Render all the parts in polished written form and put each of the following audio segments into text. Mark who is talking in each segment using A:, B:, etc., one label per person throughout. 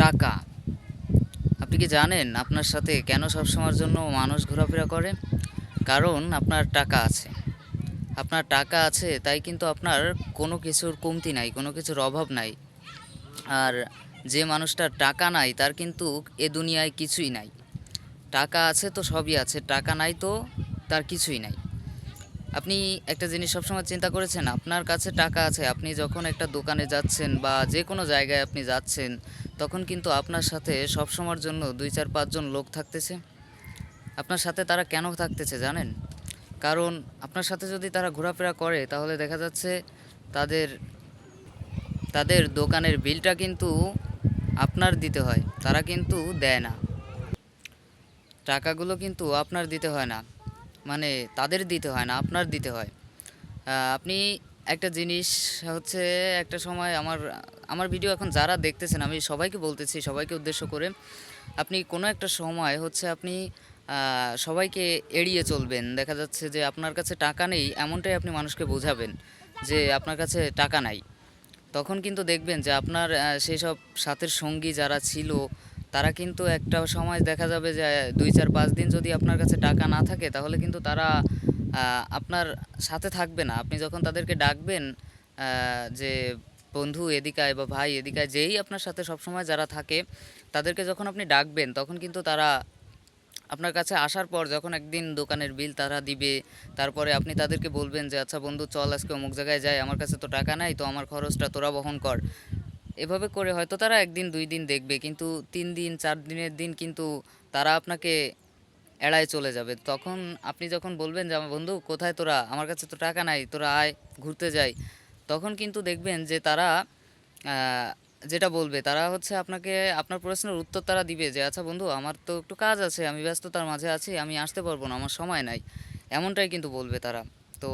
A: টাকা। আপনি কি জানেন আপনার সাথে কেন সবসময়ের জন্য মানুষ ঘোরাফেরা করে? কারণ আপনার টাকা আছে। আপনার টাকা আছে তাই কিন্তু আপনার কোনো কিছুর কমতি নাই, কোনো কিছুর অভাব নাই। আর যে মানুষটার টাকা নাই তার কিন্তু এ দুনিয়ায় কিছুই নাই। টাকা আছে তো সবই আছে, টাকা নাই তো তার কিছুই নাই। আপনি একটা জিনিস সবসময় চিন্তা করেছেন, আপনার কাছে টাকা আছে, আপনি যখন একটা দোকানে যাচ্ছেন বা যে কোনো জায়গায় আপনি যাচ্ছেন, তখন কিন্তু আপনার সাথে সবসময়ের জন্য ২, ৪, ৫ জন লোক থাকতেছে। আপনার সাথে তারা কেন থাকতেছে জানেন? কারণ আপনার সাথে যদি তারা ঘোরাফেরা করে তাহলে দেখা যাচ্ছে তাদের তাদের দোকানের বিলটা কিন্তু আপনার দিতে হয়, তারা কিন্তু দেয় না। টাকাগুলো কিন্তু আপনার দিতে হয় না, মানে তাদের দিতে হয় না, আপনার দিতে হয়। আপনি একটা জিনিস হচ্ছে, একটা সময় আমার আমার ভিডিও এখন যারা দেখতেছেন আমি সবাইকে বলতেছি, সবাইকে উদ্দেশ্য করে, আপনি কোনো একটা সময় হচ্ছে আপনি সবাইকে এড়িয়ে চলবেন। দেখা যাচ্ছে যে আপনার কাছে টাকা নেই এমনটাই আপনি মানুষকে বোঝাবেন যে আপনার কাছে টাকা নাই। তখন কিন্তু দেখবেন যে আপনার সেসব সাথের সঙ্গী যারা ছিল তারা কিন্তু একটা সময় দেখা যাবে যে ২, ৪, ৫ দিন যদি আপনার কাছে টাকা না থাকে তাহলে কিন্তু তারা আপনার সাথে থাকবে না। আপনি যখন তাদেরকে ডাকবেন যে বন্ধু এদিকে আয় বা ভাই এদিকে আয়, যেই আপনার সাথে সবসময় যারা থাকে তাদেরকে যখন আপনি ডাকবেন তখন কিন্তু তারা আপনার কাছে আসার পর যখন একদিন দোকানের বিল তারা দিবে, তারপরে আপনি তাদেরকে বলবেন যে আচ্ছা বন্ধু চল আজকে অমুক জায়গায় যাই, আমার কাছে তো টাকা নাই, তো আমার খরচটা তোরা বহন কর। এভাবে করে হয়তো তারা ১ দিন ২ দিন দেখবে, কিন্তু ৩ দিন ৪ দিনের দিন কিন্তু তারা আপনাকে এড়ায় চলে যাবে। তখন আপনি যখন বলবেন যে আমার বন্ধু কোথায় তোরা, আমার কাছে তো টাকা নাই, তোরা আয় ঘুরতে যাই, তখন কিন্তু দেখবেন যে তারা যেটা বলবে তারা হচ্ছে আপনাকে, আপনার প্রশ্নের উত্তর তারা দিবে যে আচ্ছা বন্ধু আমার তো একটু কাজ আছে, আমি ব্যস্ততার মাঝে আছি, আমি আসতে পারবো না, আমার সময় নাই, এমনটাই কিন্তু বলবে তারা। তো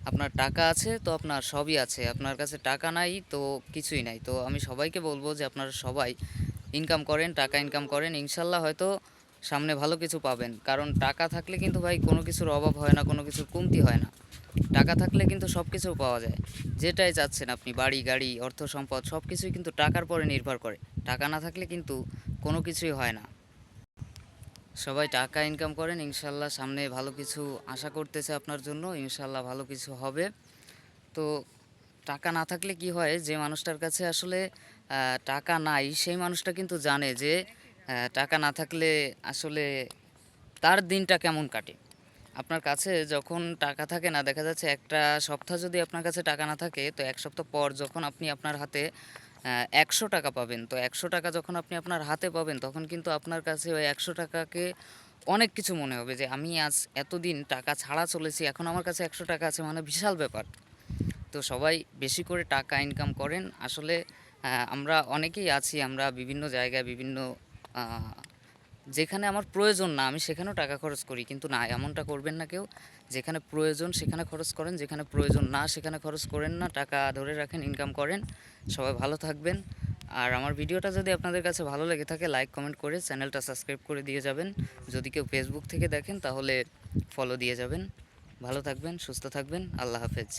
A: আপনার টাকা আছে তো আপনার সবই আছে, আপনার কাছে টাকা নাই তো কিছুই নাই। তো আমি সবাইকে বলবো যে আপনারা সবাই ইনকাম করেন, টাকা ইনকাম করেন, ইনশাল্লাহ হয়তো সামনে ভালো কিছু পাবেন। কারণ টাকা থাকলে কিন্তু ভাই কোনো কিছুর অভাব হয় না, কোনো কিছুর কমতি হয় না। টাকা থাকলে কিন্তু সব কিছু পাওয়া যায়, যেটাই চাচ্ছেন আপনি, বাড়ি গাড়ি অর্থ সম্পদ সব কিছুই কিন্তু টাকার পরে নির্ভর করে। টাকা না থাকলে কিন্তু কোনো কিছুই হয় না। সবাই টাকা ইনকাম করেন, ইনশাল্লাহ সামনে ভালো কিছু আশা করতেছে আপনার জন্য, ইনশাল্লাহ ভালো কিছু হবে। তো টাকা না থাকলে কি হয়, যে মানুষটার কাছে আসলে টাকা নাই সেই মানুষটা কিন্তু জানে যে টাকা না থাকলে আসলে তার দিনটা কেমন কাটে। আপনার কাছে যখন টাকা থাকে না, দেখা যাচ্ছে একটা সপ্তাহ যদি আপনার কাছে টাকা না থাকে, তো ১ সপ্তাহ পর যখন আপনি আপনার হাতে ১০০ টাকা পাবেন, তো ১০০ টাকা যখন আপনি আপনার হাতে পাবেন তখন কিন্তু আপনার কাছে ওই ১০০ টাকাকে অনেক কিছু মনে হবে, যে আমি আজ এতদিন টাকা ছাড়া চলেছি, এখন আমার কাছে ১০০ টাকা আছে, মানে বিশাল ব্যাপার। তো সবাই বেশি করে টাকা ইনকাম করেন। আসলে আমরা অনেকেই আছি, আমরা বিভিন্ন জায়গায় বিভিন্ন আহ, যেখানে আমার প্রয়োজন না আমি সেখানেও টাকা খরচ করি, কিন্তু না, এমনটা করবেন না কেউ। যেখানে প্রয়োজন সেখানে খরচ করেন, যেখানে প্রয়োজন না সেখানে খরচ করেন না। টাকা ধরে রাখেন, ইনকাম করেন। সবাই ভালো থাকবেন। আর আমার ভিডিওটা যদি আপনাদের কাছে ভালো লেগে থাকে লাইক কমেন্ট করে চ্যানেলটা সাবস্ক্রাইব করে দিয়ে যাবেন। যদি কেউ ফেসবুক থেকে দেখেন তাহলে ফলো দিয়ে যাবেন। ভালো থাকবেন, সুস্থ থাকবেন, আল্লাহ হাফেজ।